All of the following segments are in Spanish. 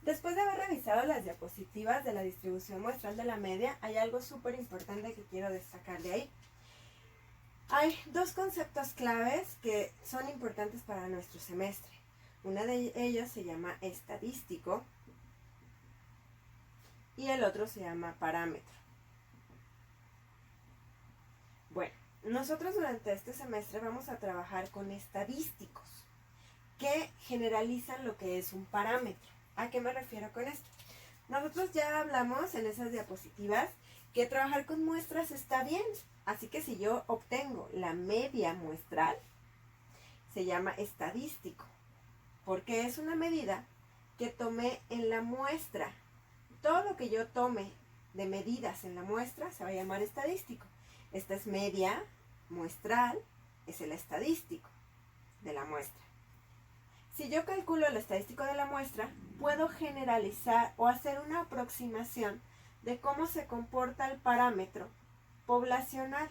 Después de haber revisado las diapositivas de la distribución muestral de la media, hay algo súper importante que quiero destacar de ahí. Hay dos conceptos claves que son importantes para nuestro semestre. Una de ellos se llama estadístico y el otro se llama parámetro. Bueno, nosotros durante este semestre vamos a trabajar con estadísticos que generalizan lo que es un parámetro. ¿A qué me refiero con esto? Nosotros ya hablamos en esas diapositivas que trabajar con muestras está bien. Así que si yo obtengo la media muestral, se llama estadístico, porque es una medida que tomé en la muestra. Todo lo que yo tome de medidas en la muestra se va a llamar estadístico. Esta es media muestral, es el estadístico de la muestra. Si yo calculo el estadístico de la muestra, puedo generalizar o hacer una aproximación de cómo se comporta el parámetro poblacional.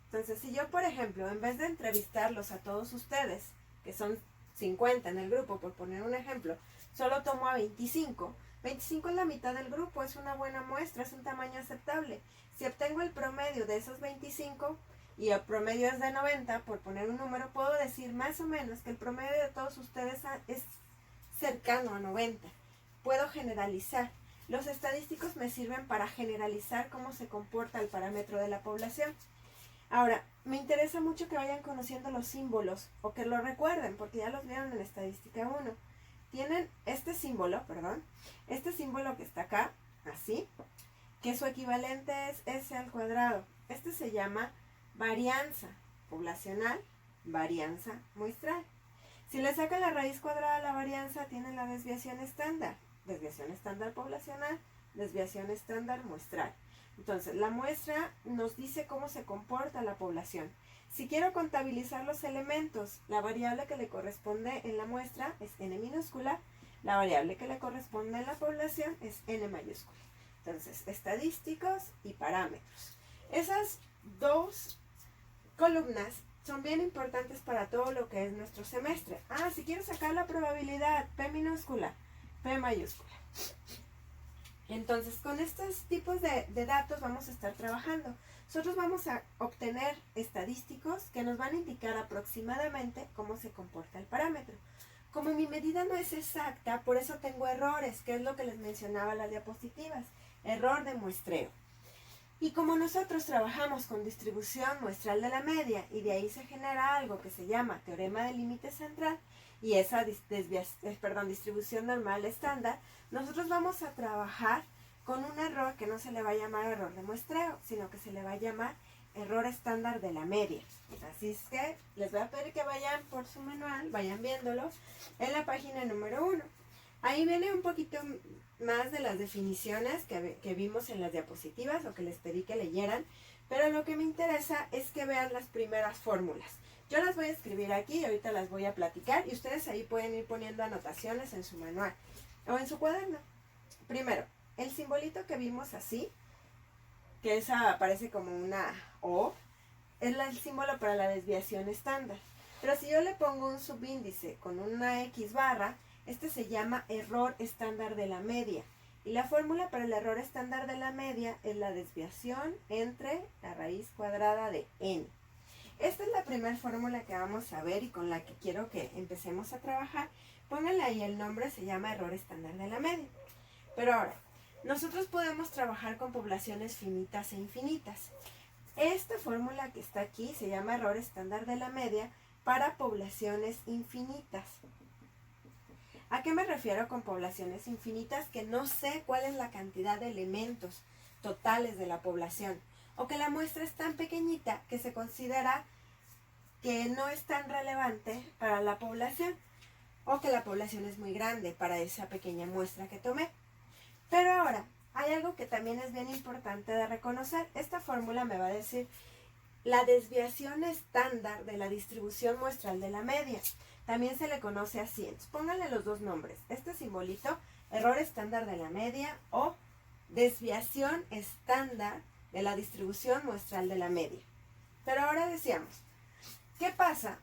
Entonces, si yo, por ejemplo, en vez de entrevistarlos a todos ustedes, que son 50 en el grupo, por poner un ejemplo, solo tomo a 25, 25 es la mitad del grupo, es una buena muestra, es un tamaño aceptable. Si obtengo el promedio de esos 25 y el promedio es de 90, por poner un número, puedo decir más o menos que el promedio de todos ustedes es cercano a 90. Puedo generalizar. Los estadísticos me sirven para generalizar cómo se comporta el parámetro de la población. Ahora, me interesa mucho que vayan conociendo los símbolos o que lo recuerden, porque ya los vieron en estadística 1. Tienen este símbolo que está acá, así, que su equivalente es S al cuadrado. Este se llama varianza poblacional, varianza muestral. Si le sacan la raíz cuadrada a la varianza, tienen la desviación estándar poblacional, desviación estándar muestral. Entonces, la muestra nos dice cómo se comporta la población. Si quiero contabilizar los elementos, la variable que le corresponde en la muestra es n minúscula, la variable que le corresponde en la población es n mayúscula. Entonces, estadísticos y parámetros. Esas dos columnas son bien importantes para todo lo que es nuestro semestre. Si quiero sacar la probabilidad, P minúscula, P mayúscula. Entonces, con estos tipos de datos vamos a estar trabajando. Nosotros vamos a obtener estadísticos que nos van a indicar aproximadamente cómo se comporta el parámetro. Como mi medida no es exacta, por eso tengo errores, que es lo que les mencionaba en las diapositivas. Error de muestreo. Y como nosotros trabajamos con distribución muestral de la media y de ahí se genera algo que se llama teorema del límite central y esa distribución normal estándar, nosotros vamos a trabajar con un error que no se le va a llamar error de muestreo, sino que se le va a llamar error estándar de la media. Así es que les voy a pedir que vayan por su manual, vayan viéndolo en la página número 1. Ahí viene un poquito más de las definiciones que vimos en las diapositivas o que les pedí que leyeran, pero lo que me interesa es que vean las primeras fórmulas. Yo las voy a escribir aquí y ahorita las voy a platicar y ustedes ahí pueden ir poniendo anotaciones en su manual o en su cuaderno. Primero, el simbolito que vimos así, que esa aparece como una O, es el símbolo para la desviación estándar. Pero si yo le pongo un subíndice con una X barra, este se llama error estándar de la media. Y la fórmula para el error estándar de la media es la desviación entre la raíz cuadrada de n. Esta es la primera fórmula que vamos a ver y con la que quiero que empecemos a trabajar. Pónganle ahí el nombre, se llama error estándar de la media. Pero ahora, nosotros podemos trabajar con poblaciones finitas e infinitas. Esta fórmula que está aquí se llama error estándar de la media para poblaciones infinitas. ¿A qué me refiero con poblaciones infinitas? Que no sé cuál es la cantidad de elementos totales de la población, o que la muestra es tan pequeñita que se considera que no es tan relevante para la población, o que la población es muy grande para esa pequeña muestra que tomé. Pero ahora, hay algo que también es bien importante de reconocer. Esta fórmula me va a decir la desviación estándar de la distribución muestral de la media. También se le conoce así. Entonces, pónganle los dos nombres. Este simbolito, error estándar de la media o desviación estándar de la distribución muestral de la media. Pero ahora decíamos, ¿qué pasa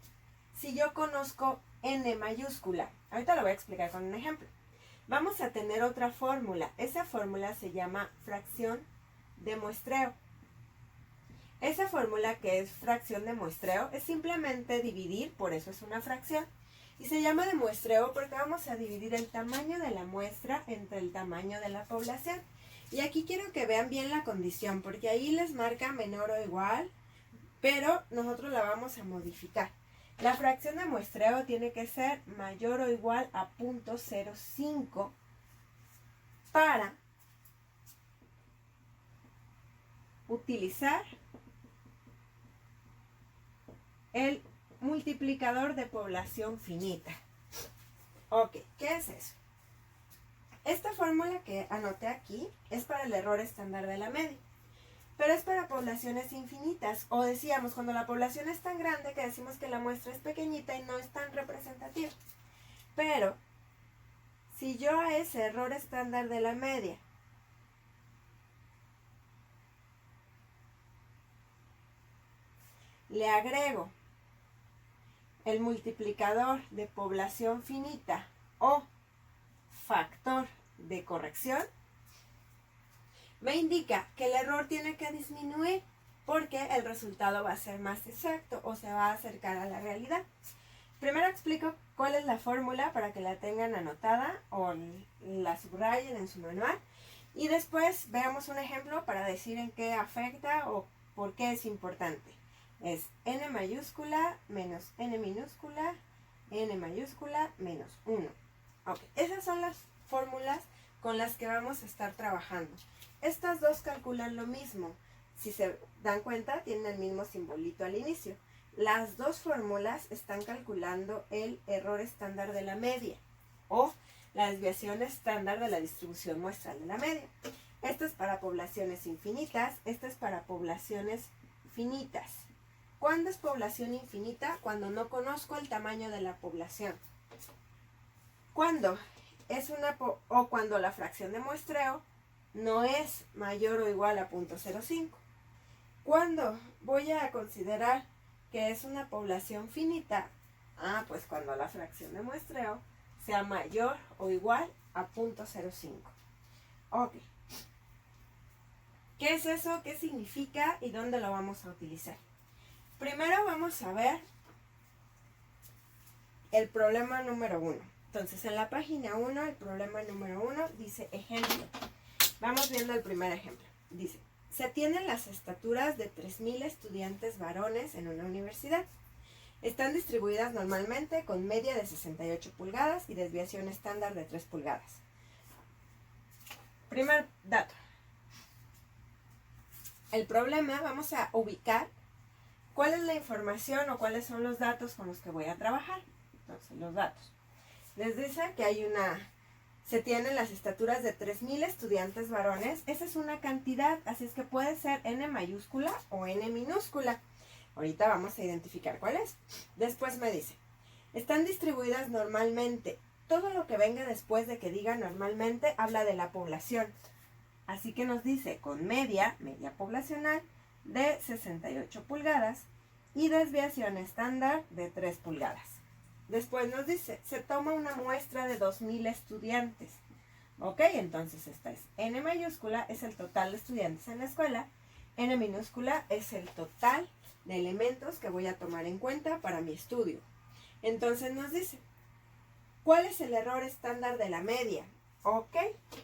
si yo conozco n mayúscula? Ahorita lo voy a explicar con un ejemplo. vamos a tener otra fórmula. Esa fórmula se llama fracción de muestreo. Esa fórmula, que es fracción de muestreo, es simplemente dividir, por eso es una fracción. Y se llama de muestreo porque vamos a dividir el tamaño de la muestra entre el tamaño de la población. Y aquí quiero que vean bien la condición, porque ahí les marca menor o igual, pero nosotros la vamos a modificar. La fracción de muestreo tiene que ser mayor o igual a 0.05 para utilizar el multiplicador de población finita. Ok, ¿qué es eso? Esta fórmula que anoté aquí es para el error estándar de la media, pero es para poblaciones infinitas, o decíamos cuando la población es tan grande que decimos que la muestra es pequeñita y no es tan representativa. Pero si yo a ese error estándar de la media le agrego el multiplicador de población finita o factor de corrección, me indica que el error tiene que disminuir porque el resultado va a ser más exacto o se va a acercar a la realidad. Primero explico cuál es la fórmula para que la tengan anotada o la subrayen en su manual, y después veamos un ejemplo para decir en qué afecta o por qué es importante. Es n mayúscula menos n minúscula, n mayúscula menos 1. Okay. Esas son las fórmulas con las que vamos a estar trabajando. Estas dos calculan lo mismo. Si se dan cuenta, tienen el mismo simbolito al inicio. Las dos fórmulas están calculando el error estándar de la media o la desviación estándar de la distribución muestral de la media. Esto es para poblaciones infinitas, esto es para poblaciones finitas. ¿Cuándo es población infinita? Cuando no conozco el tamaño de la población. Cuando es o cuando la fracción de muestreo no es mayor o igual a 0.05. ¿Cuándo voy a considerar que es una población finita? Pues cuando la fracción de muestreo sea mayor o igual a 0.05. Ok. ¿Qué es eso? ¿Qué significa? ¿Y dónde lo vamos a utilizar? Primero vamos a ver el problema número 1. Entonces, en la página 1, el problema número 1 dice ejemplo. Vamos viendo el primer ejemplo. Dice, se tienen las estaturas de 3.000 estudiantes varones en una universidad. Están distribuidas normalmente con media de 68 pulgadas y desviación estándar de 3 pulgadas. Primer dato. El problema, vamos a ubicar cuál es la información o cuáles son los datos con los que voy a trabajar. Entonces, los datos. Les dice que se tienen las estaturas de 3.000 estudiantes varones. Esa es una cantidad, así es que puede ser n mayúscula o n minúscula. Ahorita vamos a identificar cuál es. Después me dice, están distribuidas normalmente. Todo lo que venga después de que diga normalmente habla de la población. Así que nos dice con media poblacional de 68 pulgadas y desviación estándar de 3 pulgadas. Después nos dice, se toma una muestra de 2.000 estudiantes. Ok, entonces esta es n mayúscula, es el total de estudiantes en la escuela. N minúscula es el total de elementos que voy a tomar en cuenta para mi estudio. Entonces nos dice, ¿cuál es el error estándar de la media? Ok,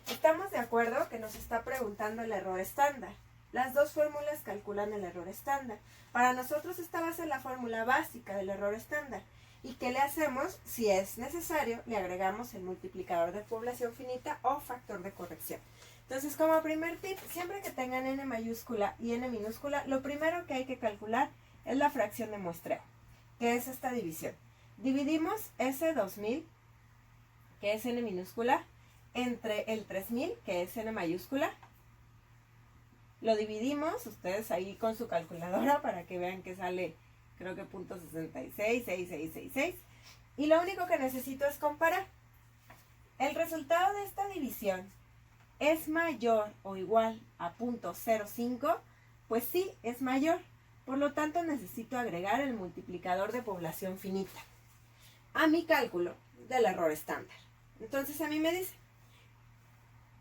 estamos de acuerdo que nos está preguntando el error estándar. Las dos fórmulas calculan el error estándar. Para nosotros esta va a ser la fórmula básica del error estándar. ¿Y qué le hacemos? Si es necesario, le agregamos el multiplicador de población finita o factor de corrección. Entonces, como primer tip, siempre que tengan n mayúscula y n minúscula, lo primero que hay que calcular es la fracción de muestreo, que es esta división. Dividimos ese 2.000, que es n minúscula, entre el 3.000, que es n mayúscula. Lo dividimos, ustedes ahí con su calculadora para que vean que sale, creo que 0.666666. Y lo único que necesito es comparar. El resultado de esta división es mayor o igual a 0.05, pues sí, es mayor. Por lo tanto, necesito agregar el multiplicador de población finita a mi cálculo del error estándar. Entonces, a mí me dice,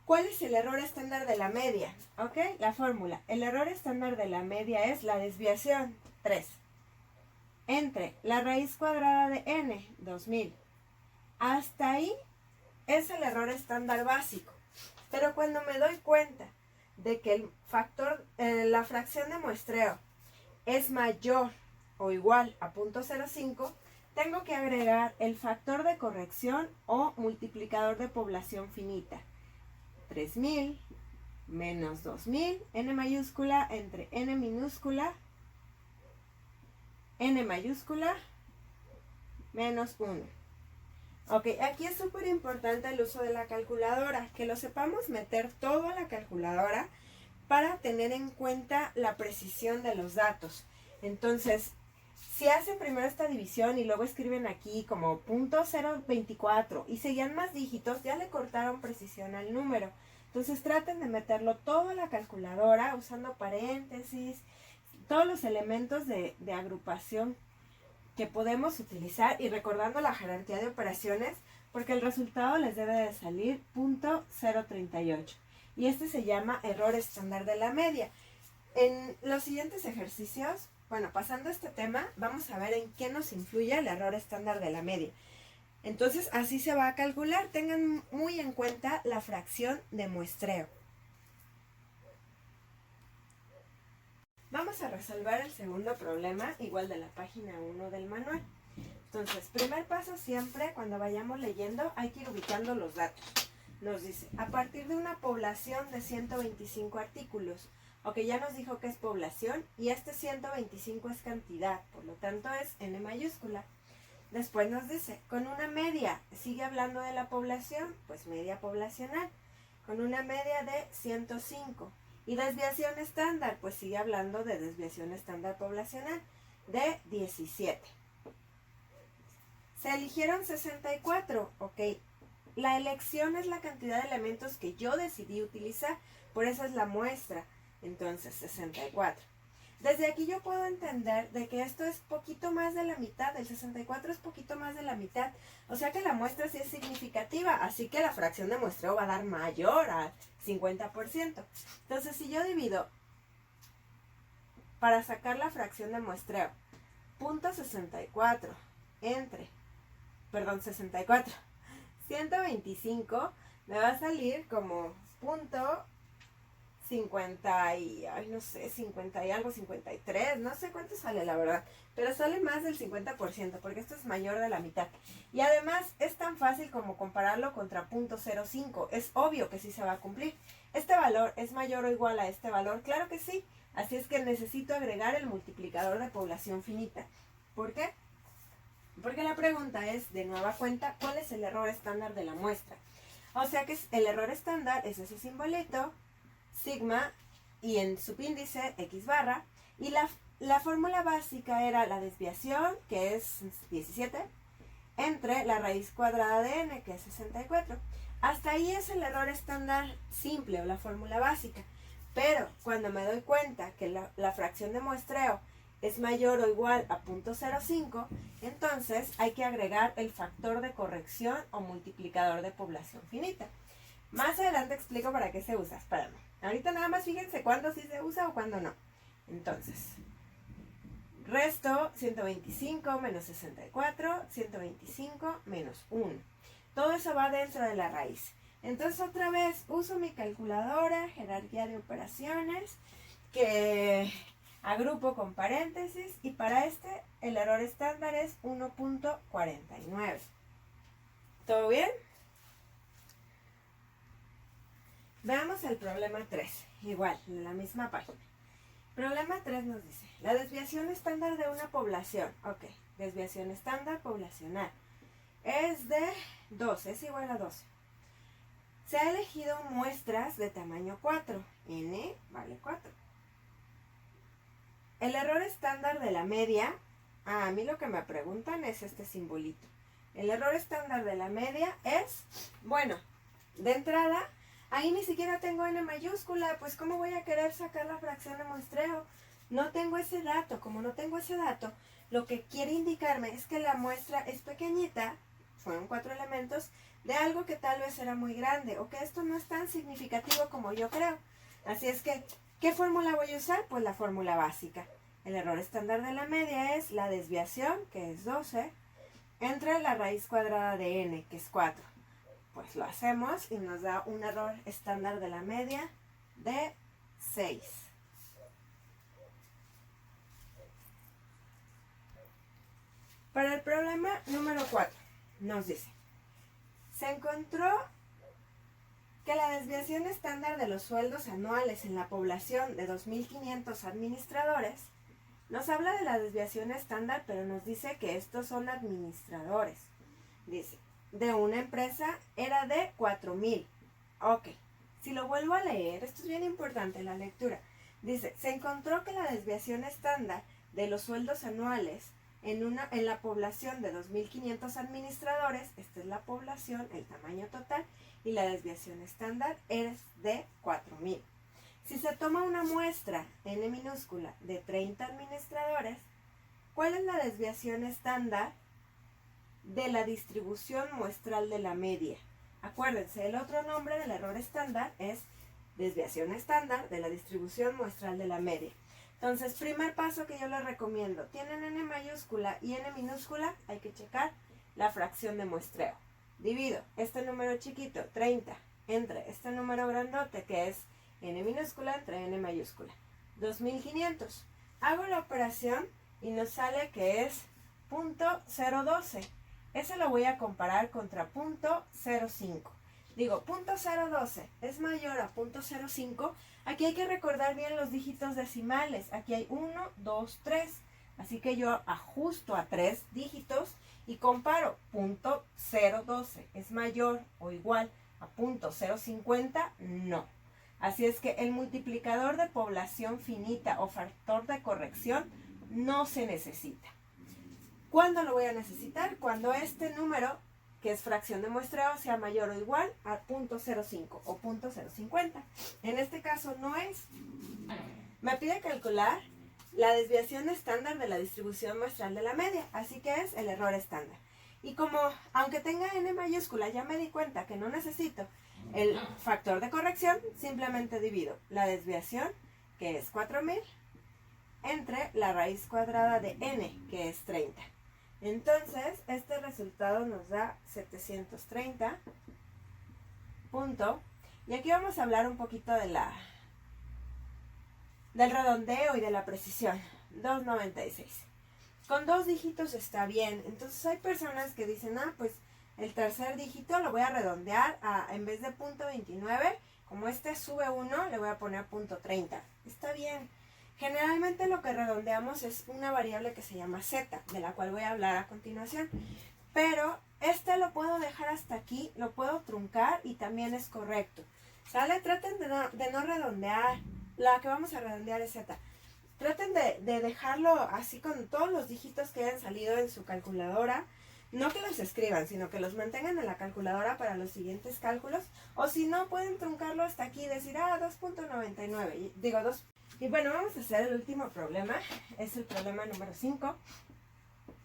¿Cuál es el error estándar de la media? ¿Ok? La fórmula. El error estándar de la media es la desviación 3 entre la raíz cuadrada de n, 2000. Hasta ahí es el error estándar básico. Pero cuando me doy cuenta de que el factor, la fracción de muestreo es mayor o igual a 0.05, tengo que agregar el factor de corrección o multiplicador de población finita. 3000 menos 2000, n mayúscula entre n minúscula, n mayúscula, menos 1. Ok, aquí es súper importante el uso de la calculadora, que lo sepamos meter todo a la calculadora para tener en cuenta la precisión de los datos. Entonces, si hacen primero esta división y luego escriben aquí como .024 y seguían más dígitos, ya le cortaron precisión al número. Entonces traten de meterlo todo a la calculadora usando paréntesis, todos los elementos de agrupación que podemos utilizar y recordando la jerarquía de operaciones, porque el resultado les debe de salir .038. Y este se llama error estándar de la media. En los siguientes ejercicios, bueno, pasando este tema, vamos a ver en qué nos influye el error estándar de la media. Entonces, así se va a calcular. Tengan muy en cuenta la fracción de muestreo. Vamos a resolver el segundo problema, igual de la página 1 del manual. Entonces, primer paso siempre, cuando vayamos leyendo, hay que ir ubicando los datos. Nos dice, a partir de una población de 125 artículos, ok, ya nos dijo que es población, y este 125 es cantidad, por lo tanto es n mayúscula. Después nos dice, con una media, sigue hablando de la población, pues media poblacional, con una media de 105. Y desviación estándar, pues sigue hablando de desviación estándar poblacional, de 17. Se eligieron 64, ok. La elección es la cantidad de elementos que yo decidí utilizar, por eso es la muestra, entonces 64. Desde aquí yo puedo entender de que esto es poquito más de la mitad, el 64 es poquito más de la mitad, o sea que la muestra sí es significativa, así que la fracción de muestreo va a dar mayor al 50%. Entonces si yo divido para sacar la fracción de muestreo, .64 entre, 125, me va a salir como .50 y, ay, no sé, 50 y algo, 53, no sé cuánto sale la verdad, pero sale más del 50% porque esto es mayor de la mitad. Y además es tan fácil como compararlo contra .05, es obvio que sí se va a cumplir. ¿Este valor es mayor o igual a este valor? Claro que sí, así es que necesito agregar el multiplicador de población finita. ¿Por qué? Porque la pregunta es, de nueva cuenta, ¿cuál es el error estándar de la muestra? O sea que el error estándar es ese simbolito, sigma, y en subíndice x barra, y la fórmula básica era la desviación, que es 17, entre la raíz cuadrada de n, que es 64. Hasta ahí es el error estándar simple o la fórmula básica. Pero cuando me doy cuenta que la fracción de muestreo es mayor o igual a .05, entonces hay que agregar el factor de corrección o multiplicador de población finita. Más adelante explico para qué se usa, espérame. Ahorita nada más fíjense cuándo sí se usa o cuándo no. Entonces, resto 125 menos 64, 125 menos 1. Todo eso va dentro de la raíz. Entonces otra vez uso mi calculadora, jerarquía de operaciones, que agrupo con paréntesis, y para este el error estándar es 1.49. ¿Todo bien? Veamos el problema 3, igual, en la misma página. Problema 3 nos dice, la desviación estándar de una población, ok, desviación estándar poblacional, es de 12, es igual a 12. Se ha elegido muestras de tamaño 4, n vale 4. El error estándar de la media, a mí lo que me preguntan es este simbolito. El error estándar de la media es, bueno, de entrada, ahí ni siquiera tengo n mayúscula, pues ¿cómo voy a querer sacar la fracción de muestreo? No tengo ese dato. Como no tengo ese dato, lo que quiere indicarme es que la muestra es pequeñita, fueron 4 elementos, de algo que tal vez era muy grande o que esto no es tan significativo como yo creo. Así es que, ¿qué fórmula voy a usar? Pues la fórmula básica. El error estándar de la media es la desviación, que es 12, entre la raíz cuadrada de n, que es 4. Pues lo hacemos y nos da un error estándar de la media de 6. Para el problema número 4, nos dice, se encontró que la desviación estándar de los sueldos anuales en la población de 2.500 administradores, nos habla de la desviación estándar, pero nos dice que estos son administradores. Dice, de una empresa era de 4.000. Ok, si lo vuelvo a leer, esto es bien importante la lectura. Dice, se encontró que la desviación estándar de los sueldos anuales en la población de 2.500 administradores, esta es la población, el tamaño total, y la desviación estándar es de 4.000. Si se toma una muestra, n minúscula, de 30 administradores, ¿cuál es la desviación estándar de la distribución muestral de la media? Acuérdense, el otro nombre del error estándar es desviación estándar de la distribución muestral de la media. Entonces, primer paso que yo les recomiendo, tienen n mayúscula y n minúscula, hay que checar la fracción de muestreo. Divido este número chiquito, 30, entre este número grandote que es n minúscula entre n mayúscula, 2.500. Hago la operación y nos sale que es .012. Ese lo voy a comparar contra .05. Digo, .012 es mayor a .05. Aquí hay que recordar bien los dígitos decimales. Aquí hay 1, 2, 3. Así que yo ajusto a 3 dígitos y comparo. .012 es mayor o igual a .050. No. Así es que el multiplicador de población finita o factor de corrección no se necesita. ¿Cuándo lo voy a necesitar? Cuando este número, que es fracción de muestreo, sea mayor o igual a .05 o .050. En este caso no es. Me pide calcular la desviación estándar de la distribución muestral de la media, así que es el error estándar. Y como, aunque tenga n mayúscula, ya me di cuenta que no necesito el factor de corrección, simplemente divido la desviación, que es 4.000, entre la raíz cuadrada de n, que es 30. Entonces, este resultado nos da 730. Punto. Y aquí vamos a hablar un poquito de del redondeo y de la precisión. 2.96. Con 2 dígitos está bien. Entonces hay personas que dicen, pues el tercer dígito lo voy a redondear en vez de .29, como este sube 1, le voy a poner .30. Está bien. Generalmente lo que redondeamos es una variable que se llama z, de la cual voy a hablar a continuación. Pero este lo puedo dejar hasta aquí, lo puedo truncar y también es correcto. ¿Sale? Traten de no redondear. La que vamos a redondear es z. Traten de dejarlo así con todos los dígitos que hayan salido en su calculadora. No que los escriban, sino que los mantengan en la calculadora para los siguientes cálculos. O si no, pueden truncarlo hasta aquí y decir, 2.99. Digo, 2. Y bueno, vamos a hacer el último problema. Es el problema número 5.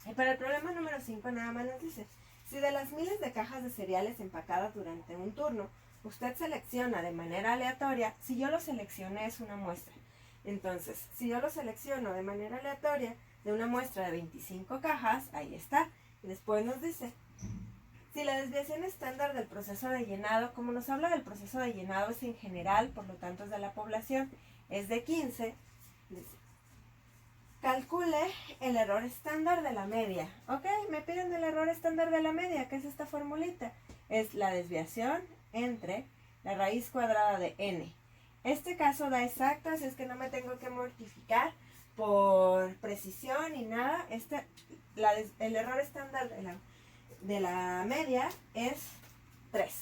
Y para el problema número 5 nada más nos dice, si de las miles de cajas de cereales empacadas durante un turno, usted selecciona de manera aleatoria, si yo lo seleccioné es una muestra. Entonces, si yo lo selecciono de manera aleatoria de una muestra de 25 cajas, ahí está. Y después nos dice, si la desviación estándar del proceso de llenado, como nos habla del proceso de llenado es en general, por lo tanto es de la población, es de 15, dice, calcule el error estándar de la media. Ok, me piden el error estándar de la media, que es esta formulita. Es la desviación entre la raíz cuadrada de n. Este caso da exactas, es que no me tengo que mortificar por precisión ni nada. El error estándar de la media es 3.